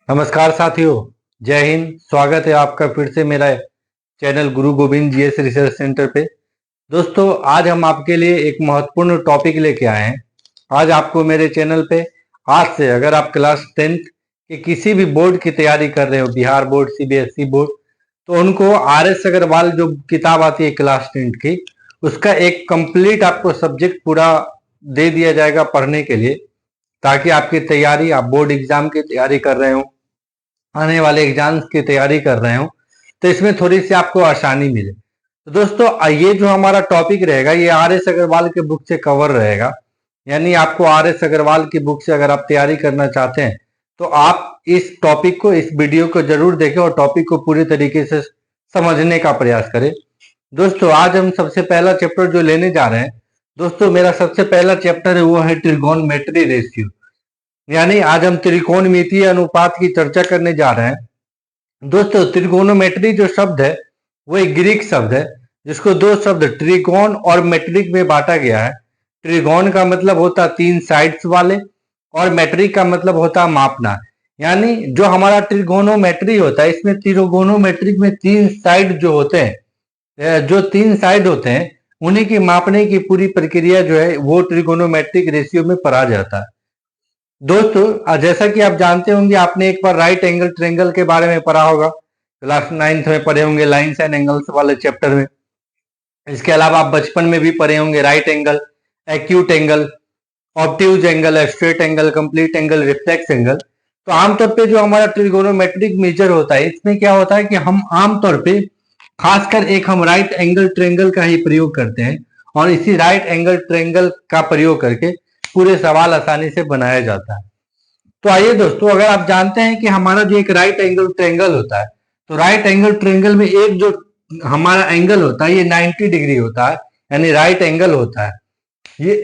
नमस्कार साथियों, जय हिंद। स्वागत है आपका फिर से मेरा चैनल गुरु गोविंद जीएस रिसर्च सेंटर पे। दोस्तों, आज हम आपके लिए एक महत्वपूर्ण टॉपिक लेके आए हैं। आज आपको मेरे चैनल पे आज से अगर आप क्लास 10th के किसी भी बोर्ड की तैयारी कर रहे हो, बिहार बोर्ड, सीबीएसई बोर्ड, तो उनको RS अग्रवाल जो किताब आती है क्लास 10th की, उसका एक कंप्लीट आपको सब्जेक्ट पूरा दे दिया जाएगा पढ़ने के लिए, ताकि आपकी तैयारी, आप बोर्ड एग्जाम की तैयारी कर रहे हो, आने वाले एग्जाम्स की तैयारी कर रहे हो, तो इसमें थोड़ी सी आपको आसानी मिले। तो दोस्तों, ये जो हमारा टॉपिक रहेगा ये RS अग्रवाल के बुक से कवर रहेगा। यानी आपको RS अग्रवाल की बुक से अगर आप तैयारी करना चाहते हैं तो आप इस टॉपिक को, इस वीडियो को जरूर देखें और टॉपिक को पूरी तरीके से समझने का प्रयास करें। दोस्तों, आज हम सबसे पहला चैप्टर जो लेने जा रहे हैं, दोस्तों मेरा सबसे पहला चैप्टर है वो है ट्रिगोनोमेट्री रेशियो। यानी आज हम त्रिकोणमितीय अनुपात की चर्चा करने जा रहे हैं। दोस्तों, त्रिकोणोमेट्री जो शब्द है वो एक ग्रीक शब्द है, जिसको दो शब्द ट्रिकोण और मेट्रिक में बांटा गया है। ट्रिकोण का मतलब होता है तीन साइड्स वाले, और मेट्रिक का मतलब होता है मापना। यानी जो हमारा त्रिकोणोमेट्री होता है, इसमें त्रिकोणोमेट्रिक में तीन साइड जो होते हैं, जो तीन साइड होते हैं, उन्हीं की मापने की पूरी प्रक्रिया जो है वो त्रिकोणोमेट्रिक रेशियो में पढ़ा जाता है। दोस्तों, जैसा कि आप जानते होंगे, आपने एक बार राइट एंगल ट्रायंगल के बारे में पढ़ा होगा, क्लास 9th में पढ़े होंगे, लाइंस एंड एंगल्स वाले चैप्टर में। इसके अलावा आप बचपन में भी पढ़े होंगे right angle, acute angle, obtuse angle, straight angle, complete angle, reflex angle. तो आमतौर पे जो हमारा ट्रिगोनोमेट्रिक मेजर होता है, इसमें क्या होता है कि हम आमतौर पे खासकर एक हम राइट एंगल ट्रायंगल का ही प्रयोग करते हैं, और इसी राइट एंगल ट्रायंगल का प्रयोग करके पूरे सवाल आसानी से बनाया जाता है। तो आइए दोस्तों, अगर आप जानते हैं कि हमारा जो एक राइट एंगल ट्रायंगल होता है, तो राइट एंगल ट्रायंगल में एक जो हमारा एंगल होता है ये 90 डिग्री होता है, यानी राइट एंगल होता है ये।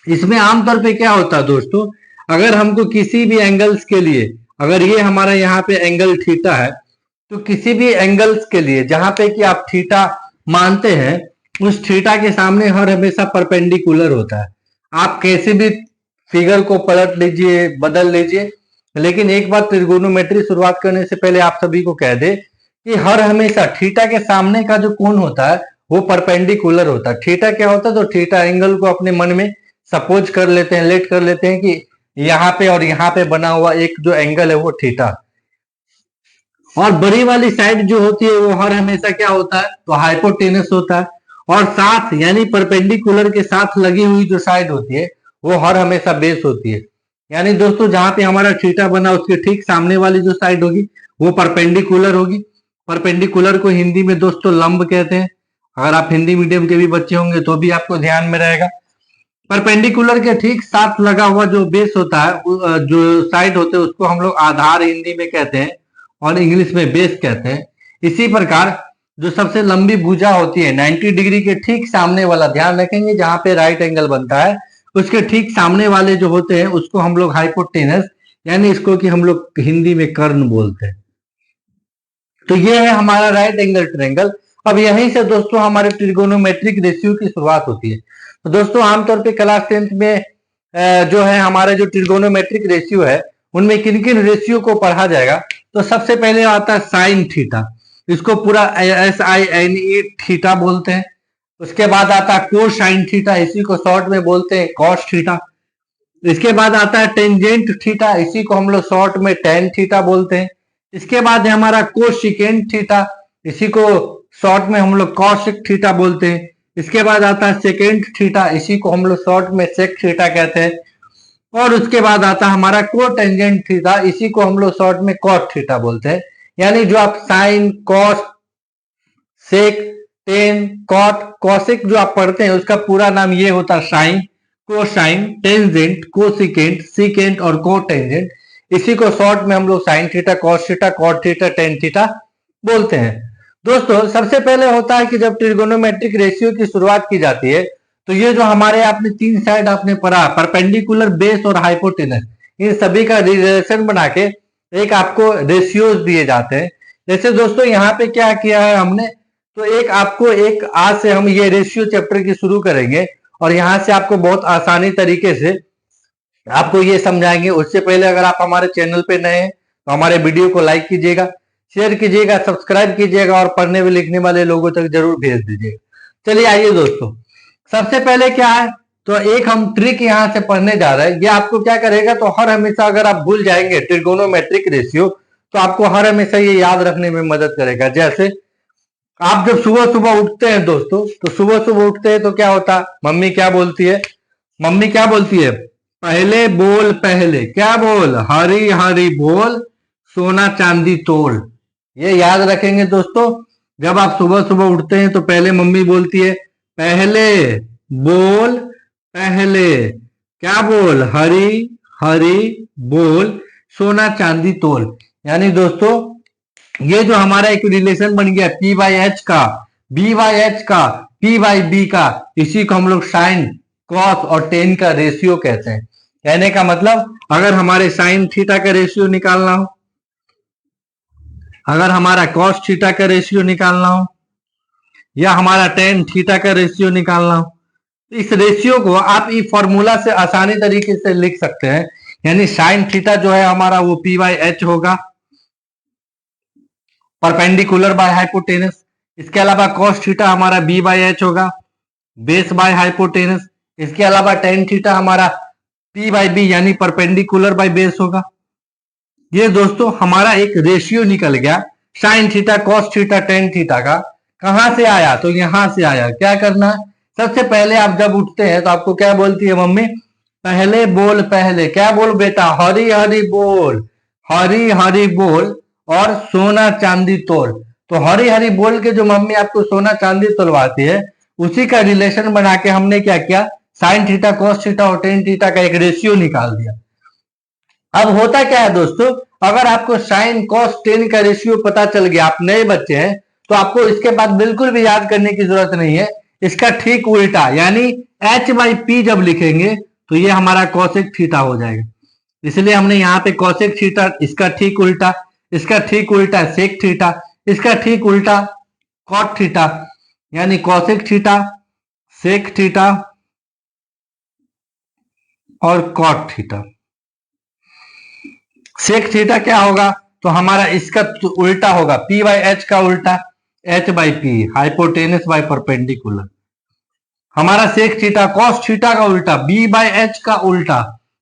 इसमें आमतौर पे क्या होता है दोस्तों, अगर हमको किसी भी एंगल्स के लिए, अगर ये हमारा यहाँ पे एंगल थीटा है, तो किसी भी एंगल्स के लिए जहां पे कि आप थीटा मानते हैं, उस थीटा के सामने हर हमेशा परपेंडिकुलर होता है। आप कैसे भी फिगर को पलट लीजिए, बदल लीजिए, लेकिन एक बार त्रिकोणोमेट्री शुरुआत करने से पहले आप सभी को कह दे कि हर हमेशा थीटा के सामने का जो कोण होता है वो परपेंडिकुलर होता है। थीटा क्या होता है, तो थीटा एंगल को अपने मन में सपोज कर लेते हैं, लेट कर लेते हैं कि यहाँ पे और यहाँ पे बना हुआ एक जो एंगल है वो थीटा, और बड़ी वाली साइड जो होती है वो हर हमेशा क्या होता है, तो हाइपोटेनस होता है। और साथ यानी परपेंडिकुलर के साथ लगी हुई जो साइड होती है वो हर हमेशा बेस होती है। यानी दोस्तों, जहां पे हमारा थीटा बना उसके ठीक सामने वाली जो साइड होगी वो परपेंडिकुलर होगी। परपेंडिकुलर को हिंदी में दोस्तों लंब कहते हैं। अगर आप हिंदी मीडियम के भी बच्चे होंगे तो भी आपको ध्यान में रहेगा। परपेंडिकुलर के ठीक साथ लगा हुआ जो बेस होता है, जो साइड होते हैं, उसको हम लोग आधार हिंदी में कहते हैं और इंग्लिश में बेस कहते हैं। इसी प्रकार जो सबसे लंबी भुजा होती है 90 डिग्री के ठीक सामने वाला, ध्यान रखेंगे जहां पे राइट एंगल बनता है उसके ठीक सामने वाले जो होते हैं उसको हम लोग हाइपोटेनस, यानी इसको कि हम लोग हिंदी में कर्ण बोलते हैं। तो ये है हमारा राइट एंगल ट्रायंगल। अब यहीं से दोस्तों हमारे ट्रिगोनोमेट्रिक रेशियो की शुरुआत होती है। तो दोस्तों, आमतौर पे क्लास 10th में जो है हमारे जो ट्रिगोनोमेट्रिक रेशियो है उनमें किन किन रेशियो को पढ़ा जाएगा। तो सबसे पहले आता है साइन थीटा, इसको पूरा SINE थीटा बोलते हैं। उसके बाद आता है कोसाइन थीटा, इसी को शॉर्ट में बोलते हैं कॉस थीटा। इसके बाद आता है टेंजेंट थीटा, इसी को हम लोग शॉर्ट में टेन थीटा बोलते हैं। इसके बाद है हमारा कोसिकेंट थीटा, इसी को शॉर्ट में हम लोग कॉसिक थीटा बोलते हैं। इसके बाद आता है सेकेंड थीटा, इसी को हम लोग शॉर्ट में सेक थीटा कहते हैं। और उसके बाद आता है हमारा कोटेंजेंट थीटा, इसी को हम लोग शॉर्ट में कॉट थीटा बोलते हैं। यानी जो आप साइन, कॉस, सेक, टेन, कॉट, कॉसिक जो आप पढ़ते हैं उसका पूरा नाम ये होता है sine, cosine, tangent, cosecant, secant और कोटेंजेंट। इसी को शॉर्ट में हम लोग sine theta, cos theta, cot theta, tan theta बोलते हैं। दोस्तों, सबसे पहले होता है कि जब ट्रिगोनोमेट्रिक रेशियो की शुरुआत की जाती है, तो ये जो हमारे आपने तीन साइड आपने पढ़ा, परपेंडिकुलर, बेस और हाइपोटेनस, इन सभी का रिलेशन बना के एक आपको रेशियोज दिए जाते हैं। जैसे दोस्तों यहाँ पे क्या किया है हमने, तो एक आपको एक आज से हम ये रेशियो चैप्टर की शुरू करेंगे और यहाँ से आपको बहुत आसानी तरीके से आपको ये समझाएंगे। उससे पहले अगर आप हमारे चैनल पे नए हैं तो हमारे वीडियो को लाइक कीजिएगा, शेयर कीजिएगा, सब्सक्राइब कीजिएगा और पढ़ने व लिखने वाले लोगों तक जरूर भेज दीजिएगा। चलिए आइए दोस्तों, सबसे पहले क्या है, तो एक हम ट्रिक यहां से पढ़ने जा रहे हैं। ये आपको क्या करेगा, तो हर हमेशा अगर आप भूल जाएंगे ट्रिगोनोमेट्रिक रेशियो तो आपको हर हमेशा ये याद रखने में मदद करेगा। जैसे आप जब सुबह सुबह उठते हैं दोस्तों, तो सुबह सुबह उठते हैं तो क्या होता है, मम्मी क्या बोलती है, मम्मी क्या बोलती है, पहले बोल पहले, क्या बोल, हरी हरी बोल, सोना चांदी तोल। ये याद रखेंगे दोस्तों। जब आप सुबह सुबह उठते हैं तो पहले मम्मी बोलती है पहले बोल पहले, क्या बोल, हरी हरी बोल, सोना चांदी तोल। यानी दोस्तों ये जो हमारा एक रिलेशन बन गया पी बाई एच का, बी बाई एच का, पी बाई बी का, इसी को हम लोग साइन कॉस और टेन का रेशियो कहते हैं। कहने का मतलब अगर हमारे साइन थीटा का रेशियो निकालना हो, अगर हमारा कॉस थीटा का रेशियो निकालना हो, या हमारा टेन थीटा का रेशियो निकालना हो, इस रेशियो को आप इस फॉर्मूला से आसानी तरीके से लिख सकते हैं। यानी साइन थीटा जो है हमारा वो पी बाई एच होगा, परपेंडिकुलर बाय हाइपोटेनस। इसके अलावा कॉस थीटा हमारा बी बाई एच होगा, बेस बाय हाइपोटेनस। इसके अलावा टेन थीटा हमारा पी बाई बी यानी परपेंडिकुलर बाय बेस होगा। ये दोस्तों हमारा एक रेशियो निकल गया sign theta cos theta tan theta का। कहां से आया, तो यहां से आया। क्या करना है, सबसे पहले आप जब उठते हैं तो आपको क्या बोलती है मम्मी, पहले बोल पहले, क्या बोल बेटा, हरी हरी बोल, हरी हरी बोल और सोना चांदी तोल। तो हरी हरी बोल के जो मम्मी आपको सोना चांदी तोलवाती है, उसी का रिलेशन बना के हमने क्या किया, साइन थीटा कॉस थीटा और टेन थीटा का एक रेशियो निकाल दिया। अब होता क्या है दोस्तों, अगर आपको साइन कॉस टेन का रेशियो पता चल गया, आप नए बच्चे हैं, तो आपको इसके बाद बिल्कुल भी याद करने की जरूरत नहीं है। इसका ठीक उल्टा यानी एच बाई पी जब लिखेंगे तो ये हमारा कॉसेक थीटा हो जाएगा। इसलिए हमने यहाँ पे कॉसेक थीटा, इसका ठीक उल्टा, इसका ठीक उल्टा सेक थीटा, इसका ठीक उल्टा कॉट थीटा, यानी कॉसेक थीटा, सेक थीटा और कॉट थीटा। सेक थीटा क्या होगा, तो हमारा इसका उल्टा होगा पी बाई एच का उल्टा H by P, hypotenuse by perpendicular. हमारा सेक थीटा कॉस थीटा का उल्टा बी बाई एच का उल्टा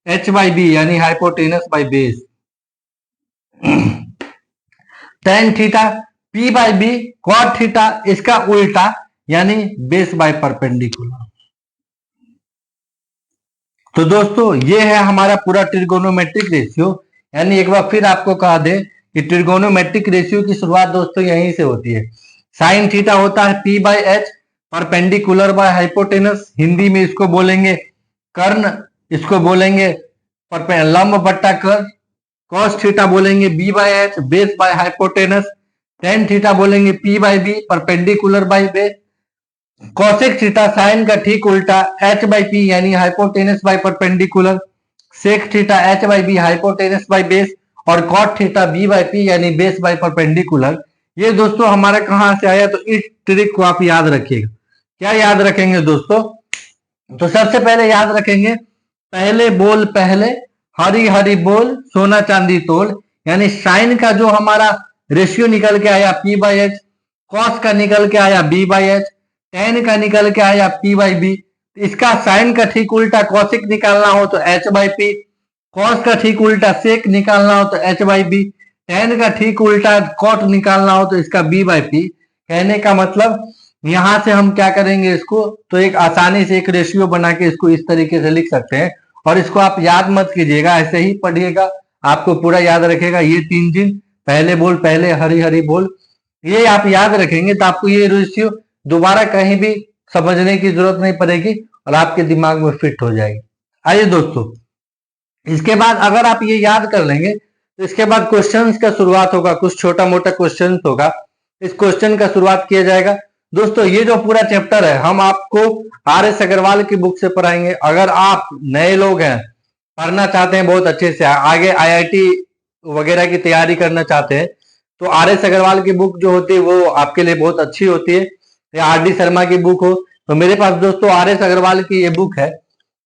एच बाई बी यानी hypotenuse by base. Tan theta P by B cot theta इसका उल्टा यानी बेस बाय परपेंडिकुलर। तो दोस्तों ये है हमारा पूरा ट्रिगोनोमेट्रिक रेशियो। यानी एक बार फिर आपको कहा दे कि ट्रिगोनोमेट्रिक रेशियो की शुरुआत दोस्तों यहीं से होती है। साइन थीटा होता है P by H, perpendicular by hypotenuse, Hindi में इसको बोलेंगे कर्ण, इसको बोलेंगे लंब बट्टा कर्ण। कॉस थीटा बोलेंगे B by H, base by hypotenuse. Tan theta बोलेंगे P by B, perpendicular by base. Cosec theta sine का ठीक उल्टा एच बाई पी यानी hypotenuse by perpendicular. Sec theta H by B hypotenuse by base, और cot theta B by P यानी base by perpendicular. ये दोस्तों हमारा कहां से आया, तो इस ट्रिक को आप याद रखिएगा। क्या याद रखेंगे दोस्तों, तो सबसे पहले याद रखेंगे पहले बोल पहले, हरी हरी बोल, सोना चांदी तोल। यानी साइन का जो हमारा रेशियो निकल के आया पी बाई एच, कॉस का निकल के आया बी बाई एच, टेन का निकल के आया पी बाई बी। इसका साइन का ठीक उल्टा कॉसिक निकालना हो तो एच बाई पी, कॉस का ठीक उल्टा सेक निकालना हो तो एच बाई बी, टेन का ठीक उल्टा कॉट निकालना हो तो इसका बी बाई पी। कहने का मतलब यहां से हम क्या करेंगे, इसको तो एक आसानी से एक रेशियो बना के इसको इस तरीके से लिख सकते हैं। और इसको आप याद मत कीजिएगा, ऐसे ही पढ़िएगा, आपको पूरा याद रखेगा। ये तीन चीज, पहले बोल पहले, हरी हरी बोल, ये आप याद रखेंगे तो आपको ये रेशियो दोबारा कहीं भी समझने की जरूरत नहीं पड़ेगी और आपके दिमाग में फिट हो जाएगी। आइए दोस्तों, इसके बाद अगर आप ये याद कर लेंगे तो इसके बाद क्वेश्चंस का शुरुआत होगा, कुछ छोटा मोटा क्वेश्चन होगा। इस क्वेश्चन का शुरुआत किया जाएगा। दोस्तों ये जो पूरा चैप्टर है हम आपको आर.एस. अग्रवाल की बुक से पढ़ाएंगे। अगर आप नए लोग हैं, पढ़ना चाहते हैं बहुत अच्छे से, आगे आईआईटी वगैरह की तैयारी करना चाहते हैं, तो आर.एस. अग्रवाल की बुक जो होती है वो आपके लिए बहुत अच्छी होती है। या आर.डी. शर्मा की बुक हो, तो मेरे पास दोस्तों आर.एस. अग्रवाल की ये बुक है,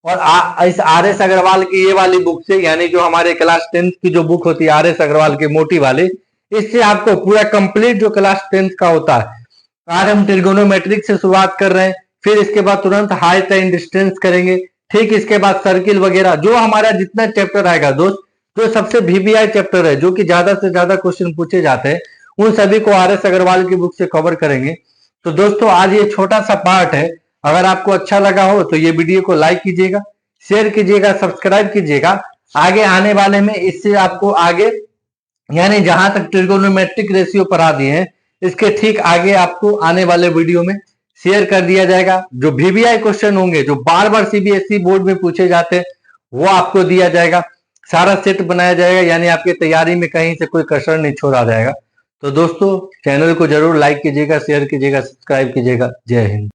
और इस आर एस अग्रवाल की ये वाली बुक से, यानी जो हमारे क्लास 10th की जो बुक होती है आर एस अग्रवाल की मोटी वाली, इससे आपको पूरा कंप्लीट जो क्लास 10th का होता है, आज हम ट्रिगोनोमेट्रिक से शुरुआत कर रहे हैं, फिर इसके बाद तुरंत हाइट एंड डिस्टेंस करेंगे, ठीक इसके बाद सर्किल वगैरह, जो हमारा जितना चैप्टर आएगा दोस्त, जो सबसे वीवीआई चैप्टर है, जो कि ज्यादा से ज्यादा क्वेश्चन पूछे जाते हैं, उन सभी को आर एस अग्रवाल की बुक से कवर करेंगे। तो दोस्तों आज ये छोटा सा पार्ट है, अगर आपको अच्छा लगा हो तो ये वीडियो को लाइक कीजिएगा, शेयर कीजिएगा, सब्सक्राइब कीजिएगा। आगे आने वाले में इससे आपको आगे, यानी जहां तक ट्रिगोनोमेट्रिक रेशियो पढ़ा दिए हैं, इसके ठीक आगे आपको आने वाले वीडियो में शेयर कर दिया जाएगा। जो वीवीआई क्वेश्चन होंगे, जो बार बार सीबीएसई बोर्ड में पूछे जाते हैं, वो आपको दिया जाएगा, सारा सेट बनाया जाएगा, यानी आपकी तैयारी में कहीं से कोई कसर नहीं छोड़ा जाएगा। तो दोस्तों चैनल को जरूर लाइक कीजिएगा, शेयर कीजिएगा, सब्सक्राइब कीजिएगा। जय हिंद।